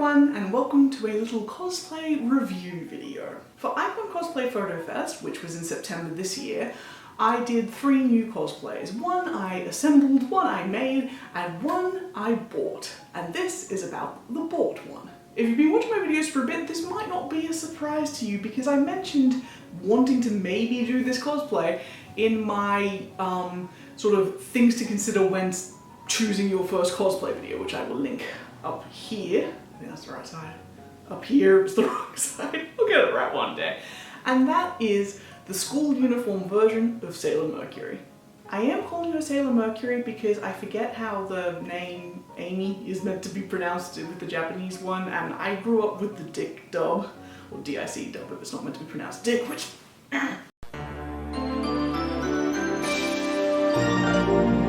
everyone, and welcome to a little cosplay review video. For Icon Cosplay Photo Fest, which was in September this year, I did 3 new cosplays. One I assembled, one I made, and one I bought. And this is about the bought one. If you've been watching my videos for a bit, this might not be a surprise to you because I mentioned wanting to maybe do this cosplay in my sort of things to consider when choosing your first cosplay video, which I will link up here. I think that's the right side. Up here is the wrong side. I'll get it right one day. And that is the school uniform version of Sailor Mercury. I am calling her Sailor Mercury because I forget how the name Amy is meant to be pronounced with the Japanese one, and I grew up with the Dick dub, or DIC dub if it's not meant to be pronounced Dick, which...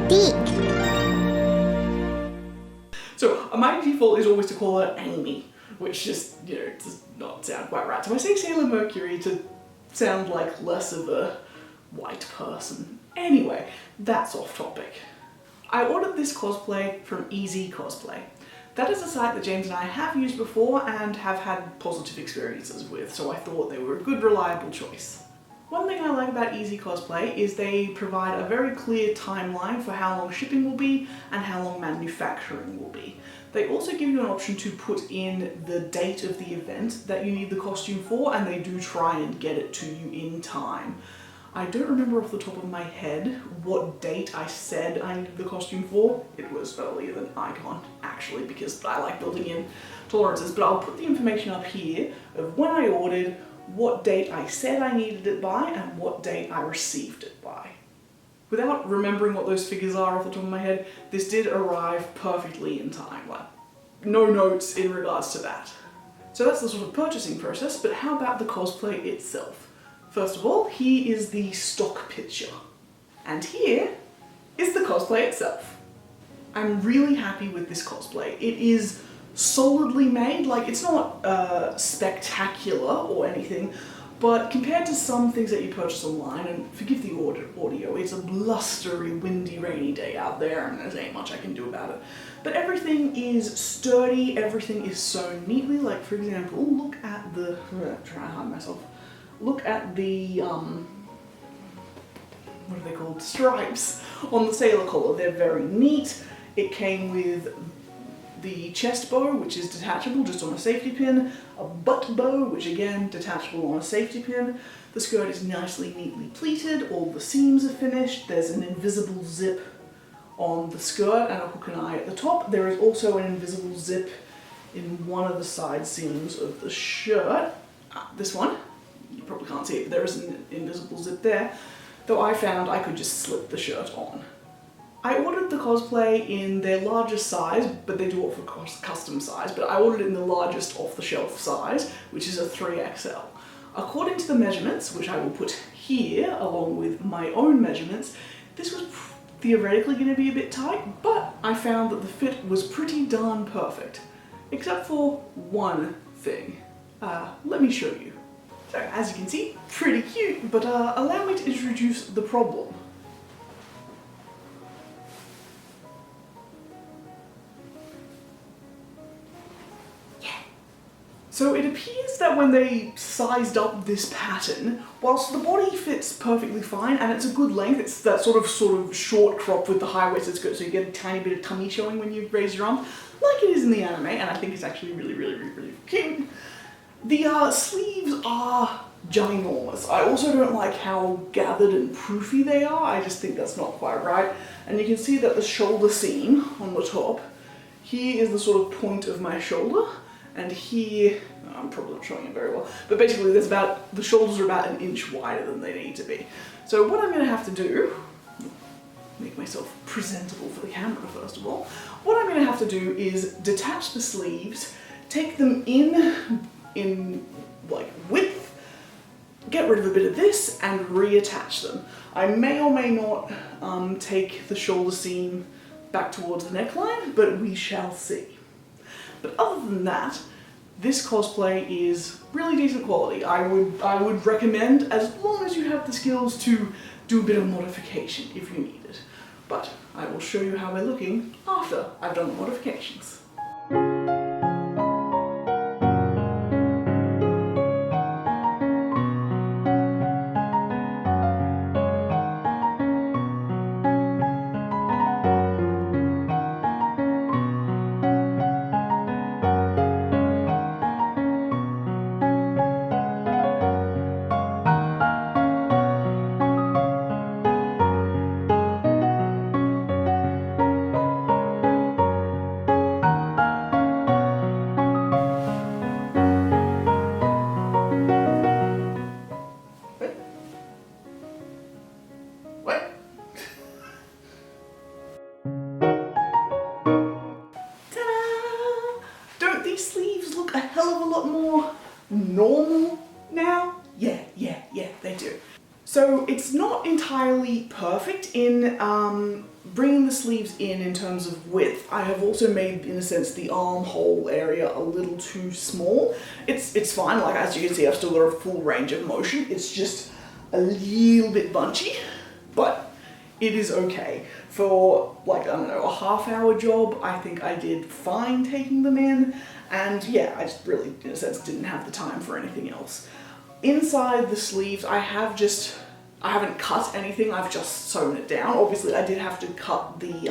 Dick! So my default is always to call her Amy, which just, does not sound quite right. So I say Sailor Mercury to sound like less of a white person. Anyway, that's off topic. I ordered this cosplay from EZCosplay. That is a site that James and I have used before and have had positive experiences with, so I thought they were a good, reliable choice. One thing I like about EZCosplay is they provide a very clear timeline for how long shipping will be and how long manufacturing will be. They also give you an option to put in the date of the event that you need the costume for, and they do try and get it to you in time. I don't remember off the top of my head what date I said I needed the costume for. It was earlier than Icon, actually, because I like building in tolerances, but I'll put the information up here of when I ordered, what date I said I needed it by, and what date I received it by. Without remembering what those figures are off the top of my head, this did arrive perfectly in time, like no notes in regards to that. So that's the sort of purchasing process, but how about the cosplay itself? First of all, here is the stock picture. And here is the cosplay itself. I'm really happy with this cosplay. It is solidly made, like it's not spectacular or anything, but compared to some things that you purchase online, and forgive the audio, it's a blustery, windy, rainy day out there and there ain't much I can do about it. But everything is sturdy, everything is sewn neatly, like for example, look at the, try to hide myself, look at the, what are they called, stripes on the sailor collar. They're very neat. It came with the chest bow, which is detachable just on a safety pin, a butt bow, which again, detachable on a safety pin. The skirt is nicely, neatly pleated, all the seams are finished, there's an invisible zip on the skirt and a hook and eye at the top. There is also an invisible zip in one of the side seams of the shirt. This one, you probably can't see it, but there is an invisible zip there, though I found I could just slip the shirt on. I ordered the cosplay in their largest size, but they do offer custom size, but I ordered it in the largest off-the-shelf size, which is a 3XL. According to the measurements, which I will put here, along with my own measurements, this was theoretically going to be a bit tight, but I found that the fit was pretty darn perfect. Except for one thing. Let me show you. So, as you can see, pretty cute, but allow me to introduce the problem. So it appears that when they sized up this pattern, whilst the body fits perfectly fine and it's a good length, it's that sort of short crop with the high-waisted skirt, so you get a tiny bit of tummy showing when you raise your arm, like it is in the anime, and I think it's actually really cute. The sleeves are ginormous. I also don't like how gathered and proofy they are. I just think that's not quite right. And you can see that the shoulder seam on the top, here is the sort of point of my shoulder. And here, I'm probably not showing it very well, but basically the shoulders are about an inch wider than they need to be. So what I'm going to have to do, make myself presentable for the camera first of all, what I'm going to have to do is detach the sleeves, take them in like width, get rid of a bit of this, and reattach them. I may or may not take the shoulder seam back towards the neckline, but we shall see. But other than that, this cosplay is really decent quality. I would recommend, as long as you have the skills to do a bit of modification if you need it. But I will show you how they're looking after I've done the modifications. a hell of a lot more normal now. Yeah, they do. So it's not entirely perfect in bringing the sleeves in terms of width. I have also made, in a sense, the armhole area a little too small. It's fine, like as you can see, I've still got a full range of motion. It's just a little bit bunchy, but it is okay. For like, I don't know, a half-hour job, I think I did fine taking them in. And yeah, I just really, in a sense, didn't have the time for anything else. Inside the sleeves, I haven't cut anything, I've just sewn it down. Obviously, I did have to cut the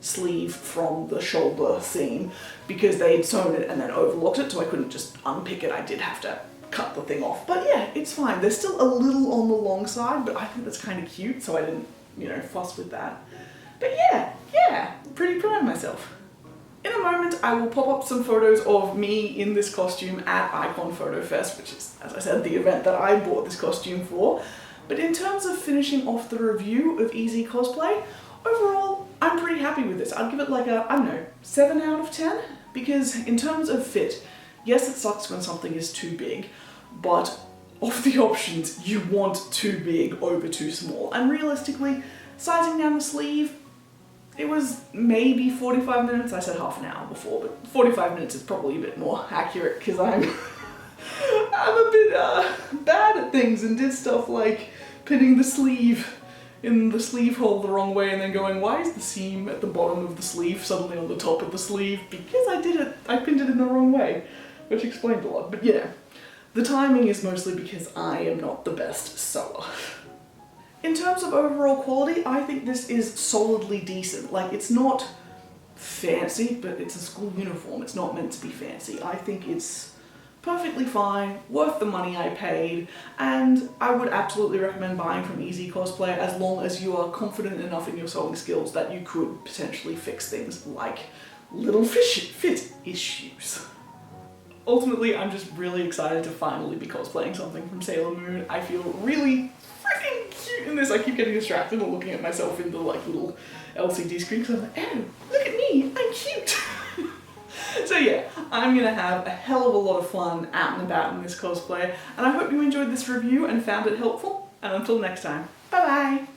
sleeve from the shoulder seam because they had sewn it and then overlocked it, so I couldn't just unpick it. I did have to cut the thing off. But yeah, it's fine. They're still a little on the long side, but I think that's kind of cute, so I didn't, you know, fuss with that. But yeah, pretty proud of myself. In a moment, I will pop up some photos of me in this costume at Icon Photo Fest, which is, as I said, the event that I bought this costume for. But in terms of finishing off the review of EZCosplay, overall, I'm pretty happy with this. I'd give it like a, I don't know, 7 out of 10, because in terms of fit, yes, it sucks when something is too big, but of the options, you want too big over too small. And realistically, sizing down the sleeve, it was maybe 45 minutes. I said half an hour before, but 45 minutes is probably a bit more accurate because I'm a bit bad at things and did stuff like pinning the sleeve in the sleeve hole the wrong way and then going, why is the seam at the bottom of the sleeve suddenly on the top of the sleeve? Because I pinned it in the wrong way, which explained a lot. But yeah, the timing is mostly because I am not the best sewer. In terms of overall quality, I think this is solidly decent. Like, it's not fancy, but it's a school uniform. It's not meant to be fancy. I think it's perfectly fine, worth the money I paid, and I would absolutely recommend buying from EZCosplay as long as you are confident enough in your sewing skills that you could potentially fix things like little fit issues. Ultimately, I'm just really excited to finally be cosplaying something from Sailor Moon. I feel really freaking cute in this. I keep getting distracted and looking at myself in the like little LCD screen because I'm like, oh, look at me, I'm cute. So yeah, I'm gonna have a hell of a lot of fun out and about in this cosplay, and I hope you enjoyed this review and found it helpful, and until next time, bye bye!